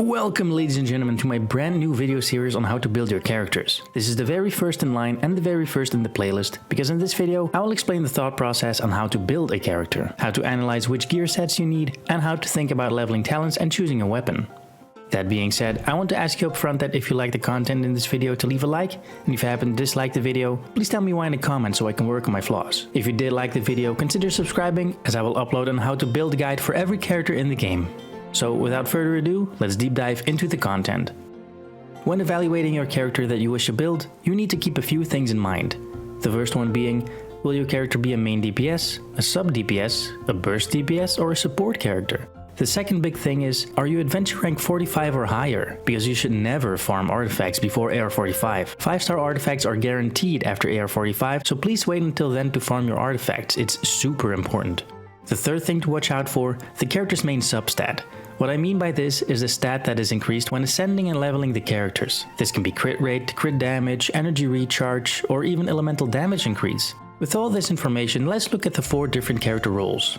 Welcome ladies and gentlemen to my brand new video series on how to build your characters. This is the very first in line and the very first in the playlist, because in this video I will explain the thought process on how to build a character, how to analyze which gear sets you need, and how to think about leveling talents and choosing a weapon. That being said, I want to ask you up front that if you like the content in this video to leave a like, and if you happen to dislike the video, please tell me why in the comments so I can work on my flaws. If you did like the video, consider subscribing, as I will upload on how to build a guide for every character in the game. So without further ado, let's deep dive into the content. When evaluating your character that you wish to build, you need to keep a few things in mind. The first one being, will your character be a main DPS, a sub DPS, a burst DPS, or a support character? The second big thing is, are you adventure rank 45 or higher? Because you should never farm artifacts before AR 45. 5-star artifacts are guaranteed after AR 45, so please wait until then to farm your artifacts, it's super important. The third thing to watch out for, the character's main substat. What I mean by this is the stat that is increased when ascending and leveling the characters. This can be crit rate, crit damage, energy recharge, or even elemental damage increase. With all this information, let's look at the 4 different character roles.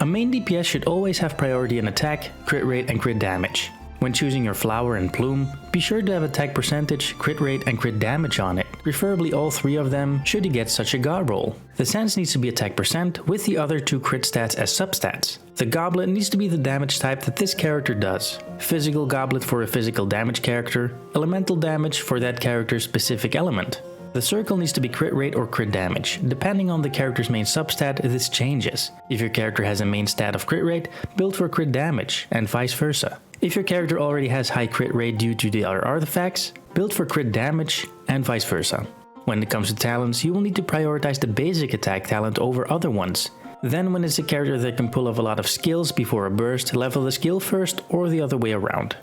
A main DPS should always have priority in attack, crit rate, and crit damage. When choosing your flower and plume, be sure to have attack percentage, crit rate, and crit damage on it. Preferably all 3 of them should you get such a god roll. The Sans needs to be attack percent, with the other 2 crit stats as substats. The Goblet needs to be the damage type that this character does. Physical Goblet for a physical damage character, elemental damage for that character's specific element. The circle needs to be crit rate or crit damage. Depending on the character's main substat, this changes. If your character has a main stat of crit rate, build for crit damage, and vice versa. If your character already has high crit rate due to the other artifacts, build for crit damage, and vice versa. When it comes to talents, you will need to prioritize the basic attack talent over other ones. Then when it's a character that can pull off a lot of skills before a burst, level the skill first, or the other way around.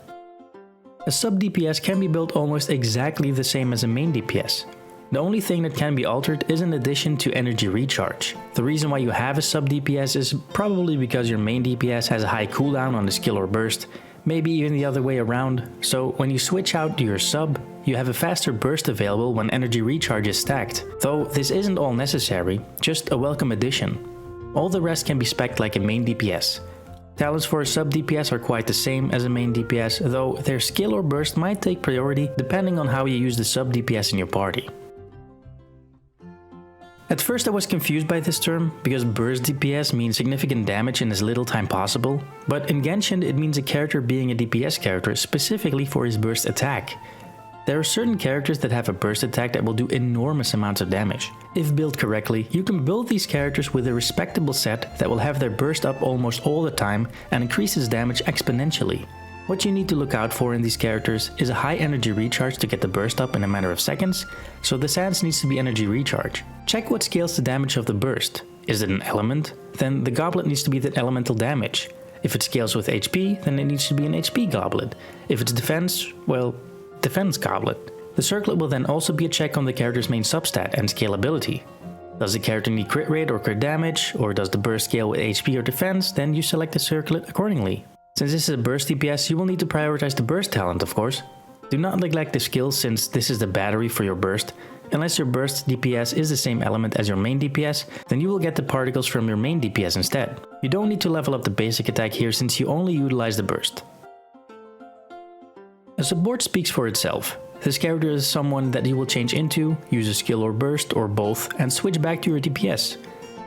A sub DPS can be built almost exactly the same as a main DPS. The only thing that can be altered is an addition to energy recharge. The reason why you have a sub DPS is probably because your main DPS has a high cooldown on the skill or burst, maybe even the other way around. So when you switch out to your sub, you have a faster burst available when energy recharge is stacked. Though this isn't all necessary, just a welcome addition. All the rest can be spec'd like a main DPS. Talents for a sub DPS are quite the same as a main DPS, though their skill or burst might take priority depending on how you use the sub DPS in your party. At first I was confused by this term, because burst DPS means significant damage in as little time possible, but in Genshin it means a character being a DPS character specifically for his burst attack. There are certain characters that have a burst attack that will do enormous amounts of damage. If built correctly, you can build these characters with a respectable set that will have their burst up almost all the time and increases damage exponentially. What you need to look out for in these characters is a high energy recharge to get the burst up in a matter of seconds, so the Sans needs to be energy recharge. Check what scales the damage of the burst. Is it an element? Then the Goblet needs to be the elemental damage. If it scales with HP, then it needs to be an HP Goblet. If it's defense, well, defense Goblet. The circlet will then also be a check on the character's main substat and scalability. Does the character need crit rate or crit damage, or does the burst scale with HP or defense, then you select the circlet accordingly. Since this is a burst DPS, you will need to prioritize the burst talent, of course. Do not neglect the skill, since this is the battery for your burst. Unless your burst DPS is the same element as your main DPS, then you will get the particles from your main DPS instead. You don't need to level up the basic attack here, since you only utilize the burst. A support speaks for itself. This character is someone that you will change into, use a skill or burst, or both, and switch back to your DPS.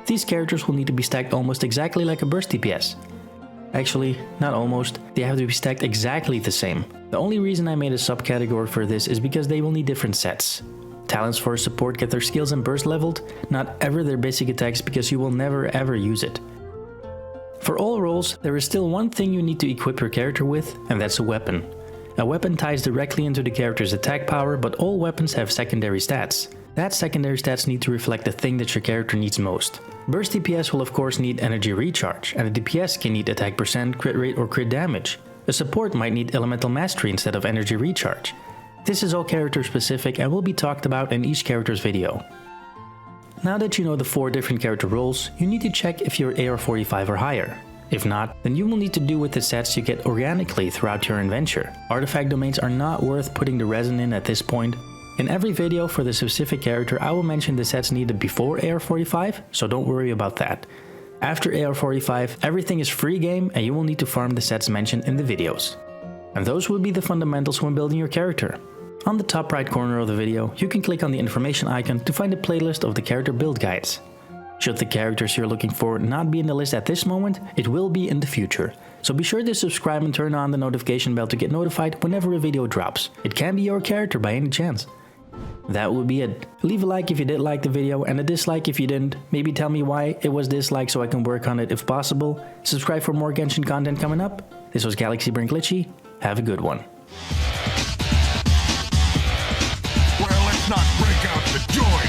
These characters will need to be stacked almost exactly like a burst DPS. Actually, not almost, they have to be stacked exactly the same. The only reason I made a subcategory for this is because they will need different sets. Talents for support get their skills and burst leveled, not ever their basic attacks, because you will never ever use it. For all roles, there is still one thing you need to equip your character with, and that's a weapon. A weapon ties directly into the character's attack power, but all weapons have secondary stats. That secondary stats need to reflect the thing that your character needs most. Burst DPS will of course need energy recharge, and a DPS can need attack percent, crit rate, or crit damage. A support might need elemental mastery instead of energy recharge. This is all character specific and will be talked about in each character's video. Now that you know the 4 different character roles, you need to check if you're AR 45 or higher. If not, then you will need to do with the sets you get organically throughout your adventure. Artifact domains are not worth putting the resin in at this point. In every video for the specific character I will mention the sets needed before AR 45, so don't worry about that. After AR 45, everything is free game and you will need to farm the sets mentioned in the videos. And those would be the fundamentals when building your character. On the top right corner of the video, you can click on the information icon to find a playlist of the character build guides. Should the characters you're looking for not be in the list at this moment, it will be in the future. So be sure to subscribe and turn on the notification bell to get notified whenever a video drops. It can be your character by any chance. That would be it. Leave a like if you did like the video and a dislike if you didn't. Maybe tell me why it was disliked so I can work on it if possible. Subscribe for more Genshin content coming up. This was Galaxy Brain Glitchy. Have a good one. Well, let's not break out the joy.